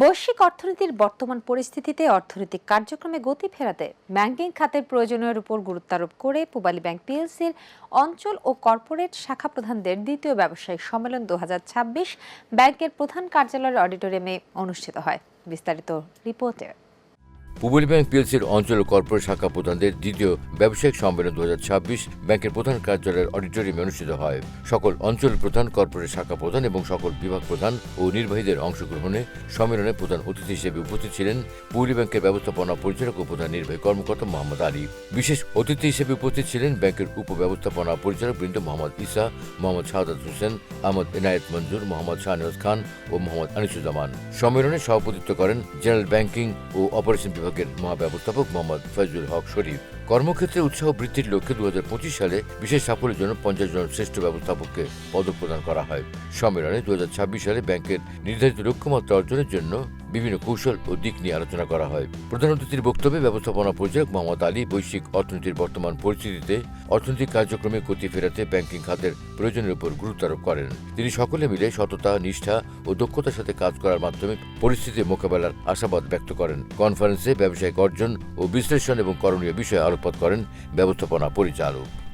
বৈশ্বিক অর্থনীতির বর্তমান পরিস্থিতিতে অর্থনৈতিক কার্যক্রমে গতি ফেরাতে ব্যাংকিং খাতের প্রয়োজনীয়ের উপর গুরুত্ব আরোপ করে পূবালী ব্যাংক পিএলসির অঞ্চল ও কর্পোরেট শাখা প্রধানদের দ্বিতীয় ব্যবসায়িক সম্মেলন 2026 ব্যাংকের প্রধান কার্যালয়ের অডিটোরিয়ামে অনুষ্ঠিত হয়। বিস্তারিত রিপোর্টে। পূবালী ব্যাংক পিএলসির অঞ্চল ও কর্পোরেট শাখা প্রধানদের দ্বিতীয় ব্যবসায়িক সম্মেলন 2026 ব্যাংকের প্রধান কার্যালয়ের অডিটোরিয়ামে অনুষ্ঠিত হয়। সকল অঞ্চল প্রধান, কর্পোরেট শাখা প্রধান এবং সকল বিভাগ প্রধান ও নির্বাহীদের অংশগ্রহণে সম্মেলনে প্রধান অতিথি হিসেবে উপস্থিত ছিলেন পূবালী ব্যাংকের ব্যবস্থাপনা পরিচালক ও প্রধান নির্বাহী কর্মকর্তা মোহাম্মদ আলী। বিশেষ অতিথি হিসেবে উপস্থিত ছিলেন ব্যাংকের উপব্যবস্থাপনা পরিচালক বৃন্দ মোহাম্মদ ইসা, মোহাম্মদ শাহাদাত হোসেন, আহমদ এনায়েত মঞ্জুর, মোহাম্মদ শাহনেওয়াজ খান ও মোহাম্মদ আনিসুজ্জামান। সম্মেলনে সভাপতিত্ব করেন জেনারেল ব্যাংকিং ও অপারেশন বিভাগের মহাব্যবস্থাপক মোহাম্মদ ফয়জুল হক শরীফ। কর্মক্ষেত্রে উৎসাহ বৃদ্ধির লক্ষ্যে 2025 সালে বিশেষ সাফল্যের জন্য 50 জন শ্রেষ্ঠ ব্যবস্থাপককে পদক প্রদান করা হয়। সম্মেলনে 2026 সালে ব্যাংকের নির্ধারিত লক্ষ্যমাত্রা অর্জনের জন্য বিভিন্ন কৌশল ও দিক নিয়ে আলোচনা করা হয়। প্রধান অতিথির বক্তব্যে ব্যবস্থাপনা পরিচালক মোহাম্মদ আলী বৈশ্বিক অর্থনীতির বর্তমান পরিস্থিতিতে অর্থনৈতিক কার্যক্রমে গতি ফেরাতে ব্যাংকিং খাতের প্রয়োজনের উপর গুরুত্ব আরোপ করেন। তিনি সকলে মিলে সততা, নিষ্ঠা ও দক্ষতার সাথে কাজ করার মাধ্যমে পরিস্থিতি মোকাবেলার আশাবাদ ব্যক্ত করেন। কনফারেন্সে ব্যবসায়িক অর্জন ও বিশ্লেষণ এবং করণীয় বিষয়ে আলোকপাত করেন ব্যবস্থাপনা পরিচালক।